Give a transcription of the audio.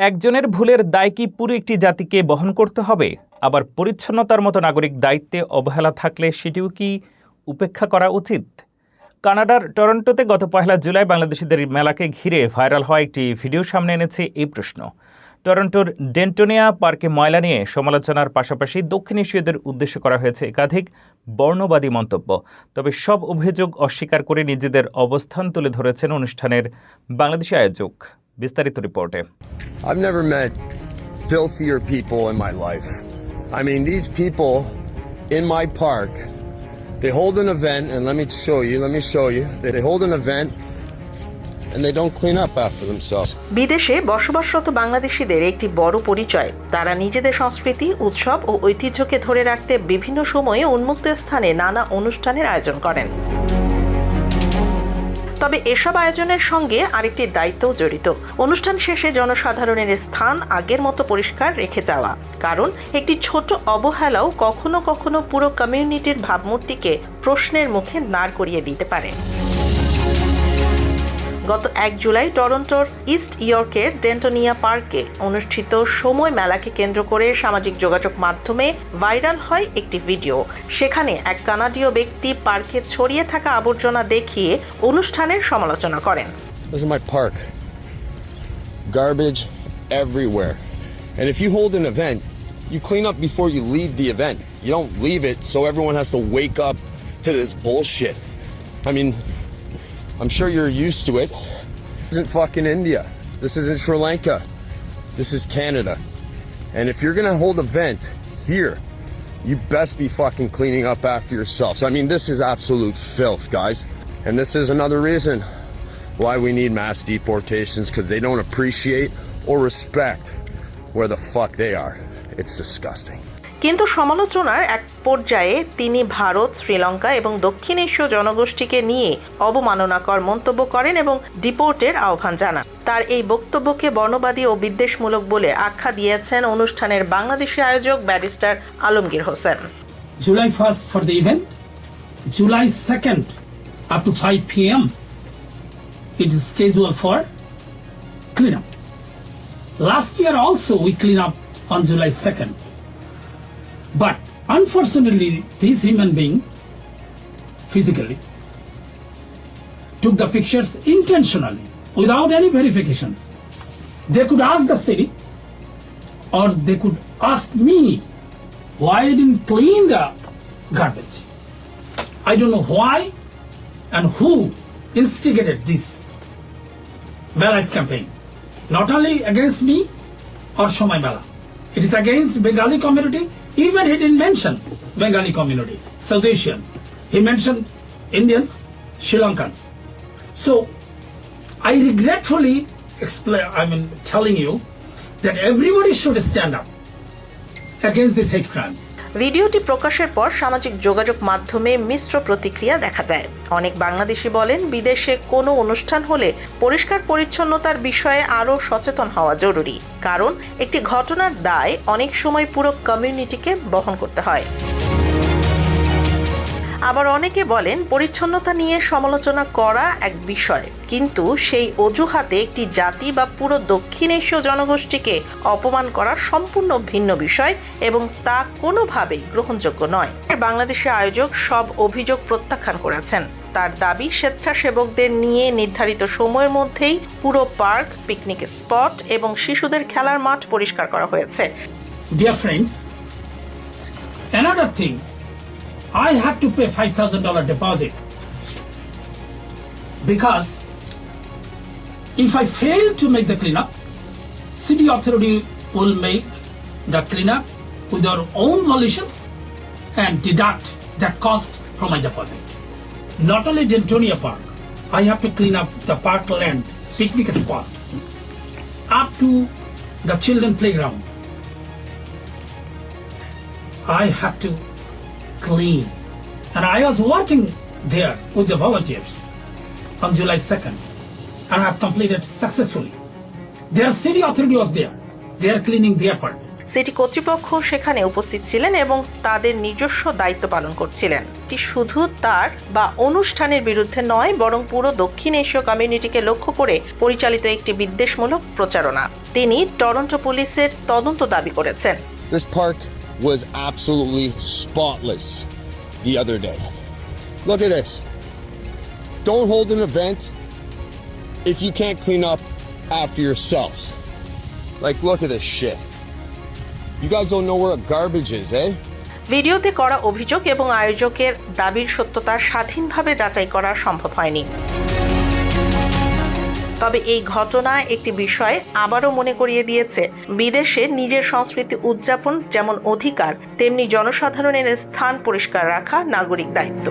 একজনের ভুলের দায় কি পুরো একটি জাতিকে বহন করতে হবে? আবার পরিচ্ছন্নতার মতো নাগরিক দায়িত্বে অবহেলা থাকলে সেটিও কি উপেক্ষা করা উচিত? কানাডার টরন্টোতে গত 1 জুলাই বাংলাদেশিদের মেলাকে ঘিরে ভাইরাল হওয়া একটি ভিডিও সামনে এনেছে এই প্রশ্ন। টরন্টোর ডেন্টোনিয়া পার্কে ময়লা নিয়ে সমালোচনার পাশাপাশি দক্ষিণ এশীয়দের উদ্দেশ্য করা হয়েছে একাধিক বর্ণবাদী মন্তব্য। তবে সব অভিযোগ অস্বীকার করে নিজেদের অবস্থান তুলে ধরেছেন অনুষ্ঠানের বাংলাদেশি আয়োজক। বিস্তারিত রিপোর্টে। I've never met filthier people in my life. I mean, these people in my park, they hold an event, and let me show you, they hold an event and they don't clean up after themselves. বিদেশে বসবাসরত বাংলাদেশিদের একটি বড় পরিচয়। তারা নিজেদের সংস্কৃতি, উৎসব ও ঐতিহ্যকে ধরে রাখতে বিভিন্ন সময়ে উন্মুক্ত স্থানে নানা অনুষ্ঠানের আয়োজন করেন। তবে এসব আয়োজনের সঙ্গে আরেকটি দায়িত্বও জড়িত। অনুষ্ঠান শেষে জনসাধারণের স্থান আগের মতো পরিষ্কার রেখে যাওয়া, কারণ একটি ছোট অবহেলাও কখনো কখনো পুরো কমিউনিটির ভাবমূর্তিকে প্রশ্নের মুখে দাঁড় করিয়ে দিতে পারে। গত 1 জুলাই টরন্টোর ইস্ট ইয়র্কের ডেন্টোনিয়া পার্কে অনুষ্ঠিত সময় মেলাকে কেন্দ্র করে সামাজিক যোগাযোগ মাধ্যমে ভাইরাল হয় একটি ভিডিও। সেখানে এক কানাডীয় ব্যক্তি পার্কে ছড়িয়ে থাকা আবর্জনা দেখিয়ে অনুষ্ঠানের সমালোচনা করেন। This is my park. Garbage everywhere. And if you hold an event, you clean up before you leave the event. You don't leave it so everyone has to wake up to this bullshit. I mean, I'm sure you're used to it. This isn't fucking India. This isn't Sri Lanka. This is Canada. And if you're gonna hold an event here, you best be fucking cleaning up after yourselves. I mean, this is absolute filth, guys. And this is another reason why we need mass deportations, because they don't appreciate or respect where the fuck they are. It's disgusting. কিন্তু সমালোচনার এক পর্যায়ে তিনি ভারত, শ্রীলঙ্কা এবং দক্ষিণ এশীয় জনগোষ্ঠীকে নিয়ে অবমাননাকর মন্তব্য করেন এবং ডিপোর্টের আহ্বান জানান। তার এই বক্তব্যকে বর্ণবাদী ও বিদ্বেষমূলক বলে আখ্যা দিয়েছেন অনুষ্ঠানের বাংলাদেশি আয়োজক barrister Alamgir Hossain. July 1st for the event, July 2nd up to 5 p.m. it is scheduled for cleanup. Last year also we clean up on July 2nd. But unfortunately, this human being physically took the pictures intentionally without any verifications. They could ask the city or they could ask me why I didn't clean the garbage. I don't know why and who instigated this Mela's campaign. Not only against me or Shomai Mela. It is against Bengali community. Even he didn't mention Bengali community, South Asian. He mentioned Indians, Sri Lankans. So I regretfully telling you that everybody should stand up against this hate crime. ভিডিওটি প্রকাশের পর সামাজিক যোগাযোগ মাধ্যমে মিশ্র প্রতিক্রিয়া দেখা যায়। অনেক বাংলাদেশি বলেন, বিদেশে কোনো অনুষ্ঠান হলে পরিষ্কার পরিচ্ছন্নতার বিষয়ে আরও সচেতন হওয়া জরুরি, কারণ একটি ঘটনার দায় অনেক সময় পুরো কমিউনিটিকে বহন করতে হয়। আবার অনেকে বলেন, পরিচ্ছন্নতা নিয়ে সমালোচনা করা এক বিষয়, কিন্তু সেই অজুহাতে একটি জাতি বা পুরো দক্ষিণ এশীয় জনগোষ্ঠীকে অপমান করা সম্পূর্ণ ভিন্ন বিষয় এবং তা কোনোভাবেই গ্রহণযোগ্য নয়। বাংলাদেশের আয়োজক সব অভিযোগ প্রত্যাখ্যান করেছেন। তার দাবি, স্বেচ্ছাসেবকদের নিয়ে নির্ধারিত সময়ের মধ্যেই পুরো পার্ক, পিকনিক স্পট এবং শিশুদের খেলার মাঠ পরিষ্কার করা হয়েছে। Dear friends, another thing, I had to pay $5,000 deposit because if I fail to make the cleanup, city authority will make the cleanup with their own volitions and deduct that cost from my deposit. Not only Dentonia Park, I have to clean up the parkland, picnic spot, up to the children playground. I have to clean, and I was working there with the volunteers on July 2nd, and I have completed successfully. Their city authority was there. They are cleaning their part. City কর্তৃপক্ষ সেখানে উপস্থিত ছিলেন এবং তাদের নিজস্ব দায়িত্ব পালন করছিলেন। এটি শুধু তার বা অনুষ্ঠানের বিরুদ্ধে নয়, বরং পুরো দক্ষিণ এশীয় কমিউনিটিকে লক্ষ্য করে পরিচালিত একটি বিদ্বেষমূলক প্রচারণা। তিনি টরন্টো পুলিশের তদন্ত দাবি করেছেন। This park was absolutely spotless the other day. Look at this. Don't hold an event if you can't clean up after yourselves. Like, look at this shit. You guys don't know where a garbage is, eh? ভিডিওতে করা অভিযোগ এবং আয়োজকের দাবির সত্যতা স্বাধীনভাবে যাচাই করা সম্ভব হয়নি। তবে এই ঘটনা একটি বিষয় আবারও মনে করিয়ে দিয়েছে, বিদেশে নিজের সংস্কৃতি উদযাপন যেমন অধিকার, তেমনি জনসাধারণের স্থান পরিষ্কার রাখা নাগরিক দায়িত্ব।